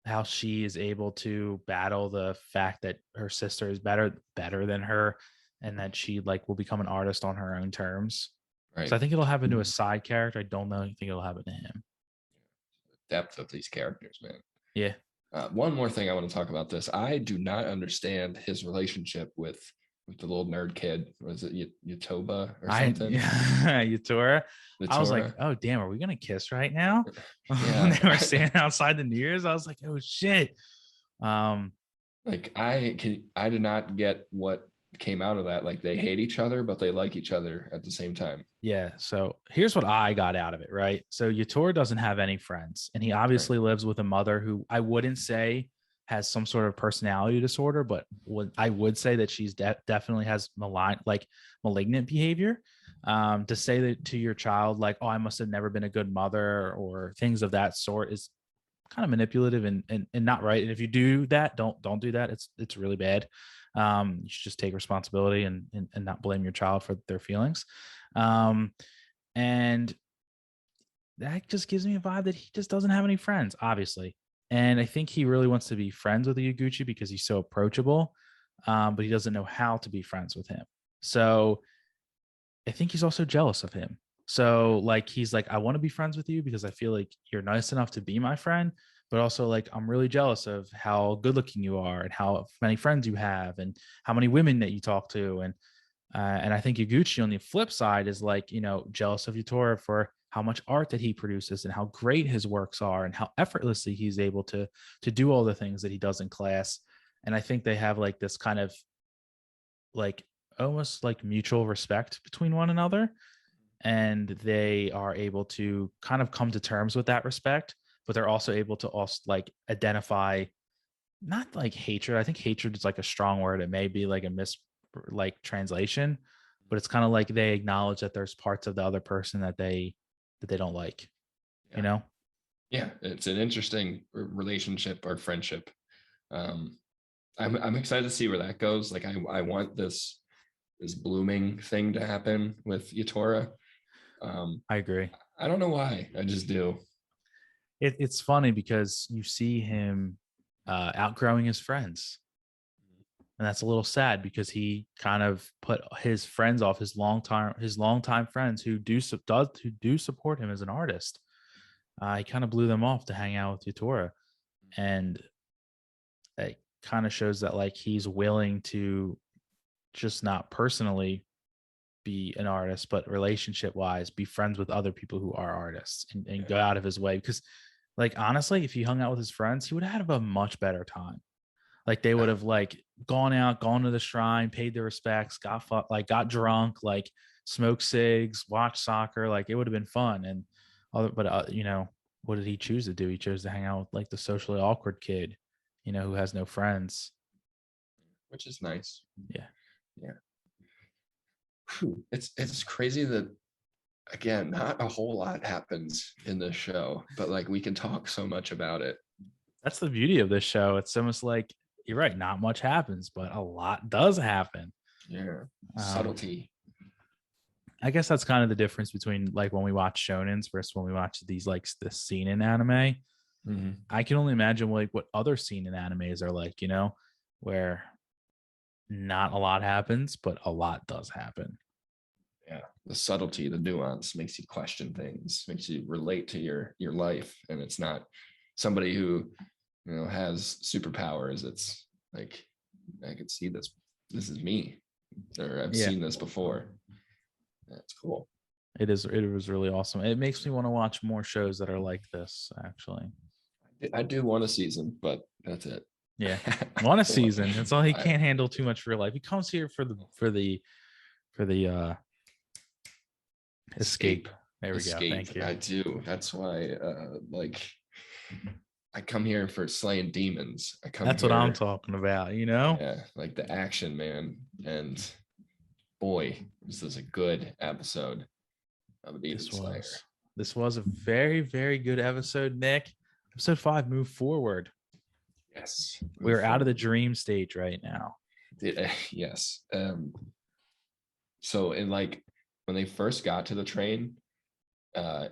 how she is able to battle the fact that her sister is better than her, and that she like will become an artist on her own terms. So I Right. think it'll happen to a side character. I don't know. I think it'll happen to him. Depth of these characters, man. Yeah. One more thing I want to talk about this. I do not understand his relationship with the little nerd kid. Was it Yutoba or I something? Yatora. I was like, Vitora. oh damn, are we gonna kiss right now? When Yeah. they were standing outside the New Year's, I was like, oh shit. Um, Like I did not get what came out of that. Like they hate each other, but they like each other at the same time. yeah. So here's what I got out of it, right? So Yatora doesn't have any friends, and he Right. obviously lives with a mother who I wouldn't say has some sort of personality disorder, but I would say that she's definitely has malignant behavior. To say that to your child, like, oh, I must have never been a good mother or things of that sort, is kind of manipulative and not right. And if you do that, don't do that. It's really bad. You should just take responsibility and not blame your child for their feelings. Um, and that just gives me a vibe that he just doesn't have any friends, obviously. And I think he really wants to be friends with Yaguchi because he's so approachable, but he doesn't know how to be friends with him. So I think he's also jealous of him. So like he's like, I want to be friends with you because I feel like you're nice enough to be my friend, but also like I'm really jealous of how good looking you are and how many friends you have and how many women that you talk to. And I think Yaguchi on the flip side is like, jealous of Yutora for how much art that he produces and how great his works are and how effortlessly he's able to do all the things that he does in class. And I think they have like this kind of like almost like mutual respect between one another, and they are able to kind of come to terms with that respect, but they're also able to also like identify not like hatred. I think hatred is like a strong word. It may be like a like translation, but it's kind of like they acknowledge that there's parts of the other person that they don't like, you Yeah. know? Yeah. It's an interesting relationship or friendship. Um, I'm excited to see where that goes. Like I want this blooming thing to happen with Yatora. Um, I agree. I don't know why. I just do. It's funny because you see him outgrowing his friends. And that's a little sad because he kind of put his friends off, his longtime friends who do support him as an artist. He kind of blew them off to hang out with Yutora, and it kind of shows that like he's willing to just not personally be an artist, but relationship wise, be friends with other people who are artists and Yeah. go out of his way. Because, like, honestly, if he hung out with his friends, he would have had a much better time. Like, they would Yeah. have like gone out, gone to the shrine, paid their respects, got drunk, like smoked cigs, watched soccer. Like, it would have been fun. And what did he choose to do? He chose to hang out with like the socially awkward kid, who has no friends. Which is nice. Yeah. Yeah. Whew. It's crazy that again, not a whole lot happens in this show, but like we can talk so much about it. That's the beauty of this show. It's almost like you're right, not much happens, but a lot does happen. Yeah. Um, Subtlety. I guess that's kind of the difference between like when we watch shonens versus when we watch these like the scene in anime. Mhm. I can only imagine like what other scene in animes are like, where not a lot happens, but a lot does happen. Yeah. The subtlety, the nuance makes you question things, makes you relate to your life. And it's not somebody who, has superpowers. It's like I could see this. This is me. Or I've Yeah, seen this before. That's cool. it is. It was really awesome. It makes me want to watch more shows that are like this. Actually, I do want a season, but that's it. yeah, one a season. That's all. He I can't handle too much real life. He comes here for the escape. escape. There we go. Escape. Thank you. I do. That's why like I come here for slaying demons. I come That's what I'm here, talking about, you know? yeah, like the action, man. And boy, this is a good episode of a Demon This Slayer. was this was a very, very good episode, Nick. Episode 5, move forward. Yes, move We're out of the forward. dream stage right now. Yes. So in like when they first got to the train, uh,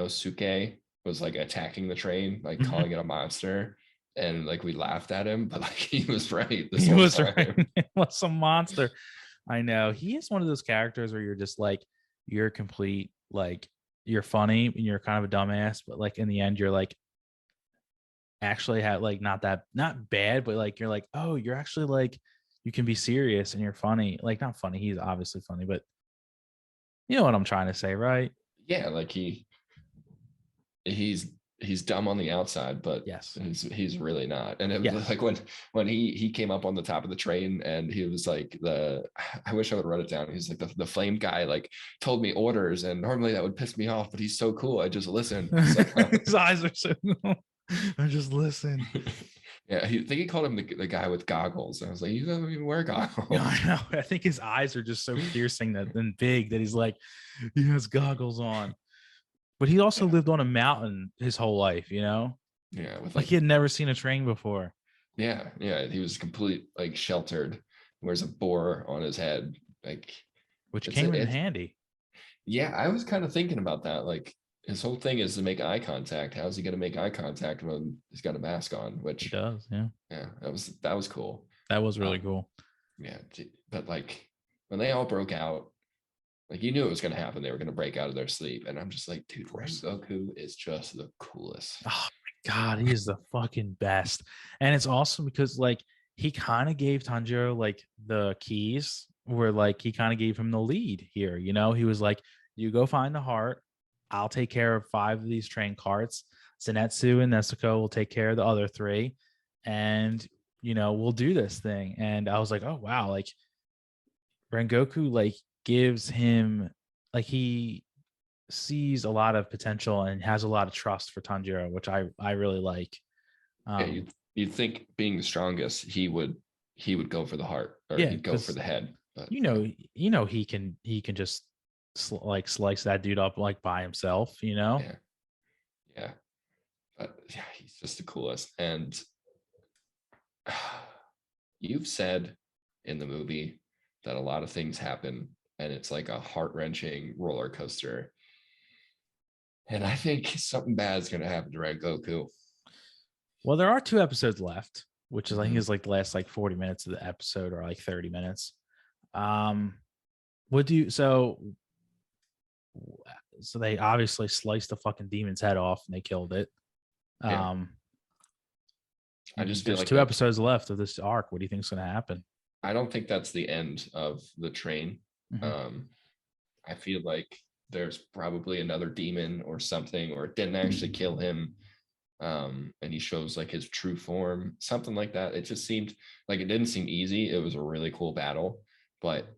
Suke was like attacking the train, like calling it a monster. And like we laughed at him, but like he was right this He whole was right. time. It was a monster. I know. He is one of those characters where you're just like, you're complete, like, you're funny and you're kind of a dumbass, but like in the end, you're like, actually have like not bad, but like you're like, oh, you're actually like, you can be serious and you're funny. Like, not funny. He's obviously funny, but you know what I'm trying to say, right? Yeah, like he's he's dumb on the outside, but Yes. he's really not. And it was Yes. like when he came up on the top of the train and he was like I wish I would write it down. He's like the flame guy like told me orders, and normally that would piss me off, but he's so cool. I just listen. It's like His eyes are so I just listen. yeah, I think he called him the guy with goggles. And I was like, you don't even wear Yeah, goggles. I know. I think his eyes are just so piercing that and big that he's like, he has goggles on. But he also Yeah, lived on a mountain his whole life, you know? yeah, with Like like he had never seen a train before, yeah, he was complete like sheltered. Wears a boar on his head. Like which it's came in it's handy. yeah, I was kind of thinking about that. Like his whole thing is to make eye contact. How's he going to make eye contact when he's got a mask on? He Which does, yeah. yeah, that was cool. That was really Um, cool. yeah, but like when they all broke out, like you knew it was going to happen. They were going to break out of their sleep, and I'm just like, dude, Rengoku is just the coolest. Oh my god, he is the fucking best. And it's awesome because like he kind of gave Tanjiro like the keys where like he kind of gave him the lead here, you know? He was like, you go find the heart. I'll take care of 5 of these train carts. Zenetsu and Nezuko will take care of the other 3. And we'll do this thing. And I was like, oh wow, like Rengoku like gives him like he sees a lot of potential and has a lot of trust for Tanjiro, which I really like. Yeah, Um, you'd think being the strongest, he would go for the heart or yeah, he'd go for because the head. But he can just like slice that dude up like by himself, you know. yeah, yeah, but yeah, he's just the coolest. And you've said in the movie that a lot of things happen and it's like a heart-wrenching roller coaster. And I think something bad is going to happen to Red Goku. Well, there are 2 episodes left, which is I think Mm-hmm. is like the last like 40 minutes of the episode or like 30 minutes. Um, what do you so they obviously sliced the fucking demon's head off and they killed it. Yeah, Um, I just feel there's like 2 that. episodes left of this arc. What do you think is going to happen? I don't think that's the end of the train. Mhm. Um, I feel like there's probably another demon or something, or it didn't actually kill him. And he shows like his true form, something like that. It just seemed like it didn't seem easy. It was a really cool battle, but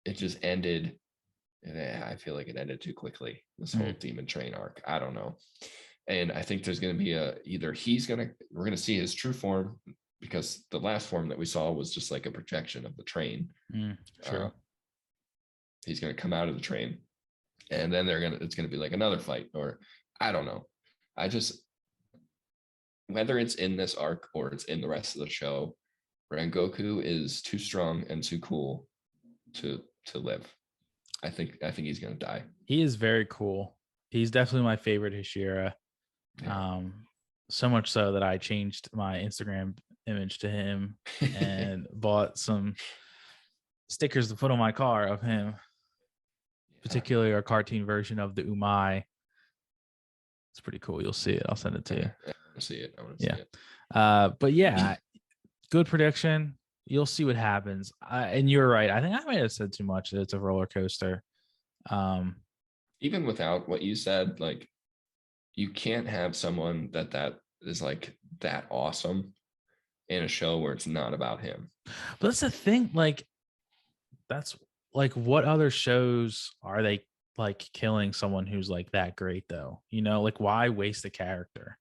it just ended. And I feel like it ended too quickly. This whole Mhm. demon train arc. I don't know. And I think there's going to be either we're going to see his true form because the last form that we saw was just like a projection of the train. Uh, True. he's going to come out of the train and then it's going to be like another fight, or I don't know. I just, whether it's in this arc or it's in the rest of the show, Rengoku is too strong and too cool to live. I think he's going to die. He is very cool. He's definitely my favorite Hishira. Yeah. Um, so much so that I changed my Instagram image to him and bought some stickers to put on my car of him, Yeah. particularly our cartoon version of the Umai. It's pretty cool. You'll see it. I'll send it to you. I want to see it. I want to see Yeah. it. But yeah, good prediction. You'll see what happens. And you're right. I think I might have said too much that it's a roller coaster. Um, Even without what you said, like you can't have someone that is like that awesome in a show where it's not about him. but that's the thing. Like, that's like, what other shows are they like killing someone who's like that great though? Like, why waste a character?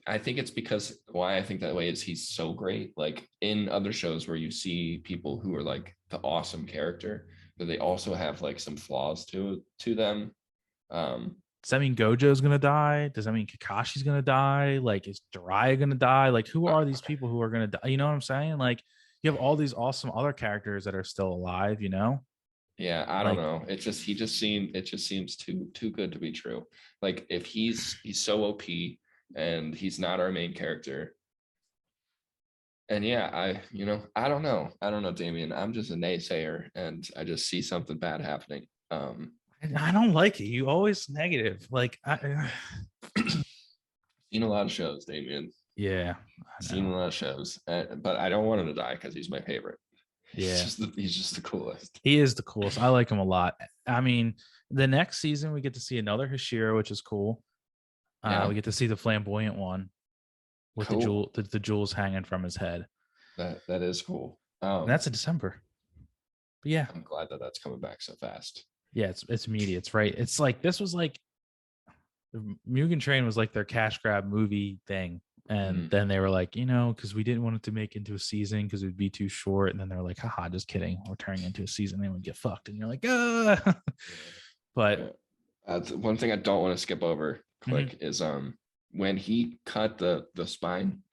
I think it's because why I think that way is he's so great. Like in other shows where you see people who are like the awesome character, but they also have like some flaws to them. Does that mean Gojo's gonna die? Does that mean Kakashi's gonna die? Like, is Jiraiya gonna die? Like, who uh, are these people who are gonna die? You know what I'm saying? Like, you have all these awesome other characters that are still alive. You know, yeah, I don't like, know. It just seems too good to be true. Like if he's so OP and he's not our main character. And yeah, I don't know. I don't know, Damien. I'm just a naysayer and I just see something bad happening. I don't like it. You always negative. Like, Seen a lot of shows, Damien. yeah, I Seen a know. lot of shows, but I don't want him to die because he's my favorite. Yeah, He's just the coolest. he is the coolest. I like him a lot. I mean, the next season we get to see another Hashira, which is cool. We Yeah, get to see the flamboyant one with cool. the jewels hanging from his head. That is cool. And that's in December. But yeah, I'm glad that that's coming back so fast. yeah, it's media. It's right. It's like this was like Mugen Train was like their cash grab movie thing. And Mhm. then they were like, because we didn't want it to make into a season because it would be too short. And then they're like, haha, just kidding. We're turning into a season. They would get fucked. And you're like, ah. But Yeah. One thing I don't want to skip over mhm. quick is when he cut the spine,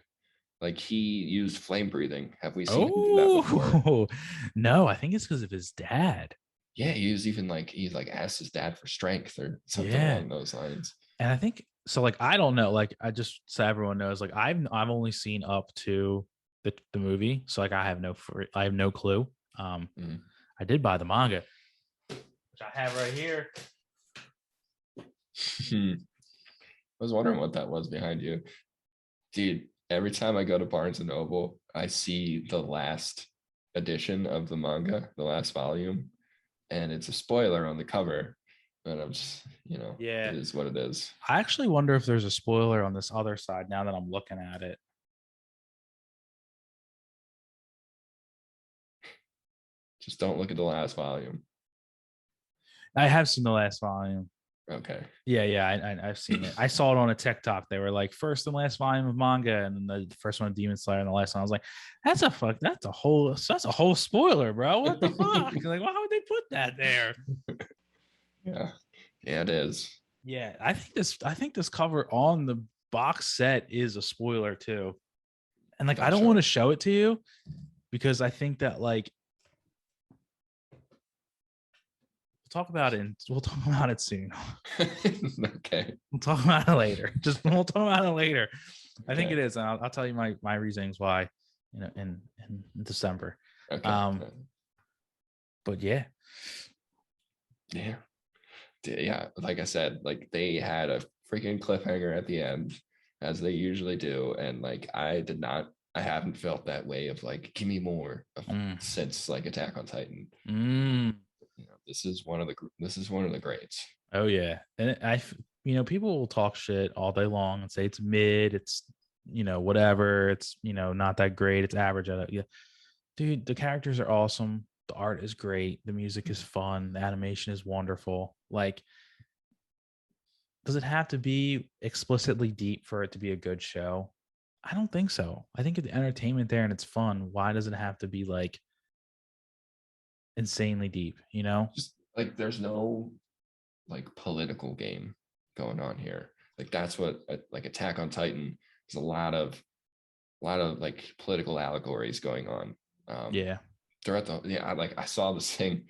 like he used flame breathing. Have we seen him do that before? Oh, no, I think it's because of his dad. Yeah, he like asked his dad for strength or something Yeah. along those lines. And I think so. Like, I don't know. Like, I just so everyone knows. Like, I've only seen up to the movie, so like I have no clue. Mm. I did buy the manga, which I have right here. I was wondering what that was behind you. Dude, every time I go to Barnes and Noble, I see the last edition of the manga, the last volume, and it's a spoiler on the cover. And I'm just, Yeah, it is what it is. I actually wonder if there's a spoiler on this other side now that I'm looking at it. Just don't look at the last volume. I have seen the last volume. Okay. Yeah, I've seen it. I saw it on a TikTok. They were like first and last volume of manga, and then the first one Demon Slayer, and the last one. I was like, that's a whole spoiler, bro. What the fuck? Like, why would they put that there? Yeah. Yeah, it is. Yeah, I think this cover on the box set is a spoiler too. And like, I I'm don't want to sure. show it to you because I think that like we'll talk about it soon. Okay. We'll talk about it later. We'll talk about it later. I think Okay. it is, and I'll tell you my reasons why, in December. Okay. Um, but yeah, Yeah. Yeah. Like I said, like they had a freaking cliffhanger at the end, as they usually do. And like I haven't felt that way of like, give me more mm, since like Attack on Titan. mm, This is one of the greats. oh yeah, and people will talk shit all day long and say it's mid, it's whatever, it's not that great, it's average at it. Yeah, dude, the characters are awesome. The art is great. The music is fun. The animation is wonderful. Like, does it have to be explicitly deep for it to be a good show? I don't think so. I think it's entertainment there and it's fun. Why does it have to be like insanely deep? Just like there's no like political game going on here. Like that's what like Attack on Titan. There's a lot of like political allegories going on. Yeah. Throughout I saw this thing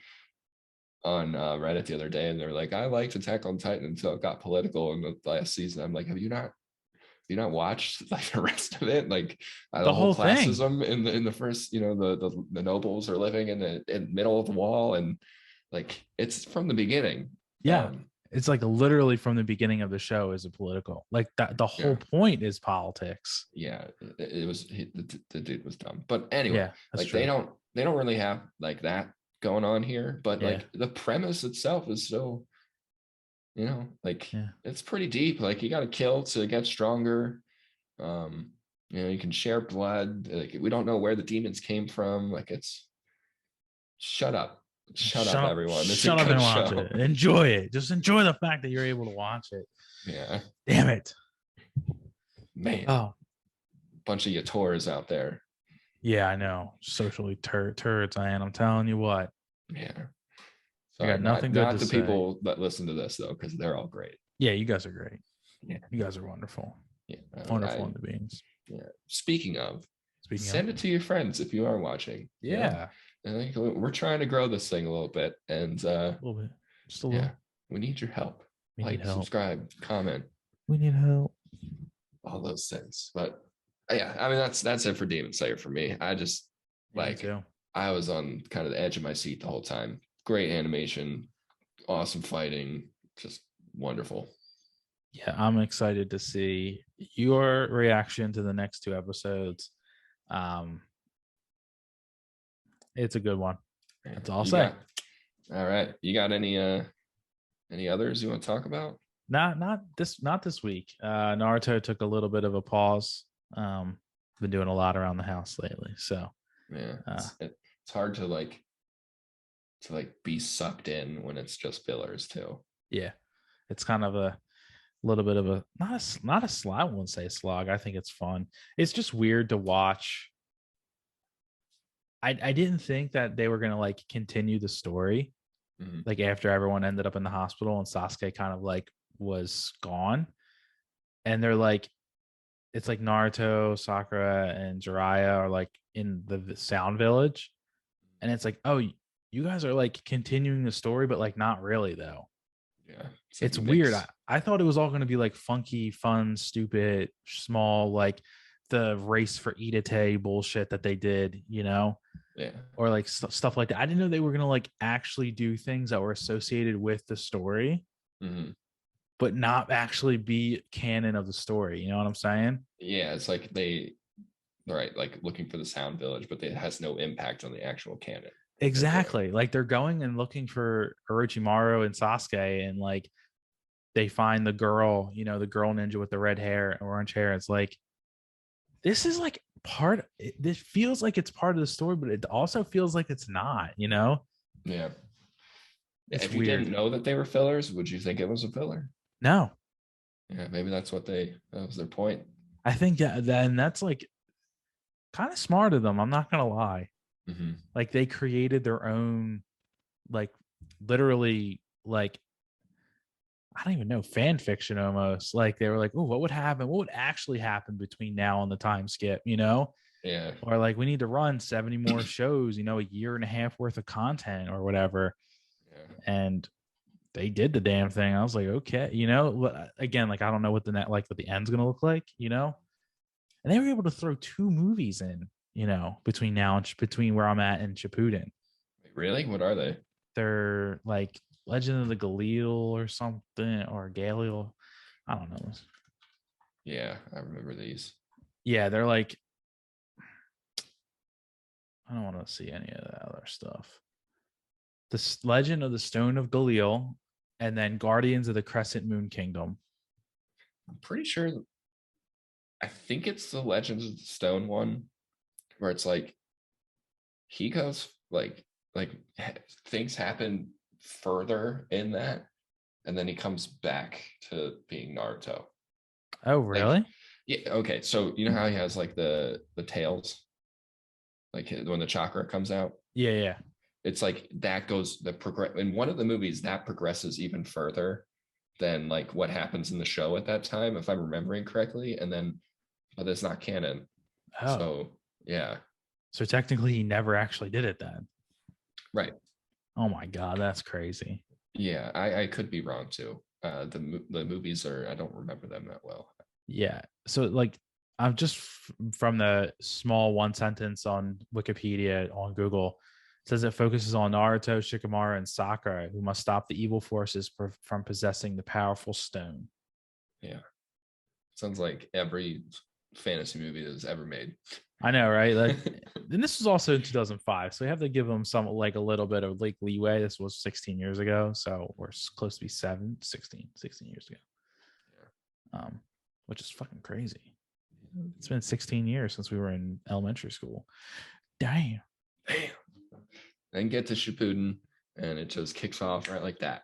on Reddit the other day, and they're like, I liked Attack on Titan until it got political in the last season. I'm like, have you not watched like the rest of it? Like the The whole whole thing. classism in the first, the nobles are living in the middle of the wall, and like it's from the beginning. Yeah. Um, It's like literally from the beginning of the show is a political. Like that the yeah, whole point is politics. yeah, it was the dude was dumb. But anyway, Yeah, that's like true. they don't really have like that going on here. But Yeah. like the premise itself is so, like Yeah. it's pretty deep. Like you got to kill to get stronger. You can share blood. Like we don't know where the demons came from. Like it's shut up, shut up, everyone. It's a Shut up good and watch show. it. Enjoy it. Just enjoy the fact that you're able to watch it. Yeah, Damn it. Man, Oh, bunch of Yatoras out there. yeah, I know. Socially turds, man. I'm telling you what. Yeah. I Sorry, got nothing good not to the say. people that listen to this though, because they're all great. Yeah, you guys are great. Yeah. You guys are wonderful. Yeah. Wonderful human beings. Yeah. Speaking of, Speaking of, send it to your friends if you are watching. You know, yeah, and like, we're trying to grow this thing a little bit, and a little bit. Just a yeah, little. we need your help. We need Like, help. subscribe, comment, We need help. all those things. But yeah, I mean that's it for Demon Slayer for me. I just Yeah, me like too. I was on kind of the edge of my seat the whole time. Great animation, awesome fighting, just wonderful. Yeah, I'm excited to see your reaction to the next two episodes. Um, it's a good one. That's all I'll You say. got all right. You got any others you want to talk about? Not this week. Naruto took a little bit of a pause. Been doing a lot around the house lately, so Yeah, uh, it's hard to like be sucked in when it's just fillers too. yeah, it's kind of a little bit of a not a slog. I wouldn't say slog. I think it's fun. It's just weird to watch. I didn't think that they were gonna like continue the story Mhm. like after everyone ended up in the hospital and Sasuke kind of like was gone, and they're like it's like Naruto, Sakura, and Jiraiya are like in the Sound Village, and it's like, oh, you guys are like continuing the story, but like not really though. Yeah, it's like It's weird. mixed. I thought it was all going to be like funky, fun, stupid, small, like the race for Idate bullshit that they did, Yeah. or like stuff like that. I didn't know they were going to like actually do things that were associated with the story, Hmm. but not actually be canon of the story. You know what I'm saying? Yeah, it's like they right, like looking for the Sound Village, but it has no impact on the actual canon that they're doing. Exactly. Like they're going and looking for Orochimaru and Sasuke, and like they find the girl, the girl ninja with the red hair, orange hair. It's like this is like this feels like it's part of the story, but it also feels like it's not. Yeah. It's If you didn't weird. know that they were fillers, would you think it was a filler? No, Yeah, maybe that was their point. I think and that's like kind of smart of them. I'm not gonna lie. Hmm. Like they created their own, like literally, like I don't even know, fan fiction almost. Like they were like, oh, what would happen? What would actually happen between now and the time skip? Yeah. Or like we need to run 70 more shows, a year and a half worth of content or whatever. Yeah. And they did the damn thing. I was like, okay, again, like I don't know what what the end's gonna look like. And they were able to throw two movies in, between now and between where I'm at and Shippuden. Really? What are they? They're like Legend of the Galil or something, or Galil. I don't know. Yeah, I remember these. Yeah, they're like, I don't want to see any of that other stuff. The Legend of the Stone of Galil, and then Guardians of the Crescent Moon Kingdom. I'm pretty sure I think it's the Legends of the Stone one where it's like he goes like things happen further in that and then he comes back to being Naruto. Oh, Like really? yeah, okay. So you know how he has like the tails like when the chakra comes out? Yeah, yeah. It's like that goes the progress in one of the movies that progresses even further than like what happens in the show at that time if I'm remembering correctly, and then but it's not canon. Oh, So yeah. so technically he never actually did it then. Right. Oh my god, that's crazy. Yeah, I could be wrong too. The movies are I don't remember them that well. Yeah. So like I'm just from the small one sentence on Wikipedia on Google, it says it focuses on Naruto, Shikamaru, and Sakura, who must stop the evil forces from possessing the powerful stone. Yeah, sounds like every fantasy movie that's ever made. I know, right? Like, and this was also in 2005, so we have to give them some like a little bit of like leeway. This was 16 years ago, so we're close to be 16 years ago. Um, which is fucking crazy. It's been 16 years since we were in elementary school. Damn. Damn. Then get to Shippuden, and it just kicks off right like that.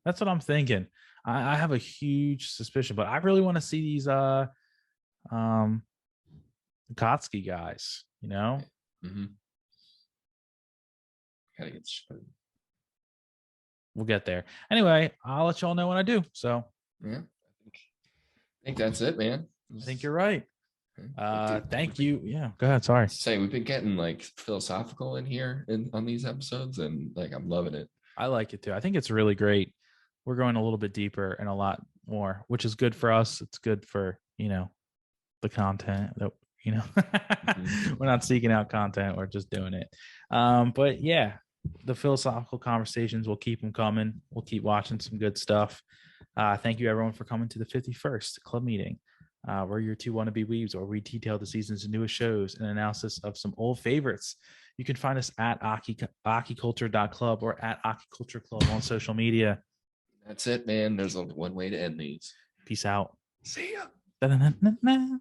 That's what I'm thinking. I have a huge suspicion, but I really want to see these Kotsky guys, you know. Mm-hmm. Gotta get started. We'll get there. Anyway, I'll let y'all know when I do. So Yeah, I think that's it, man. I think you're right. Dude, Thank you. Yeah, go ahead. Sorry. say we've been getting like philosophical in here on these episodes, and like I'm loving it. I like it too. I think it's really great. We're going a little bit deeper and a lot more, which is good for us. It's good for, the content that, Mhm. we're not seeking out content. We're just doing it. But yeah, the philosophical conversations, we'll keep them coming. We'll keep watching some good stuff. Thank you everyone for coming to the 51st club meeting. We're your two wannabe weebs, where we detail the season's newest shows and analysis of some old favorites. You can find us at akiculture.club or at Aki Culture Club on social media. That's it, man. There's only one way to end these. Peace out. See ya. Da-da-da-da-da.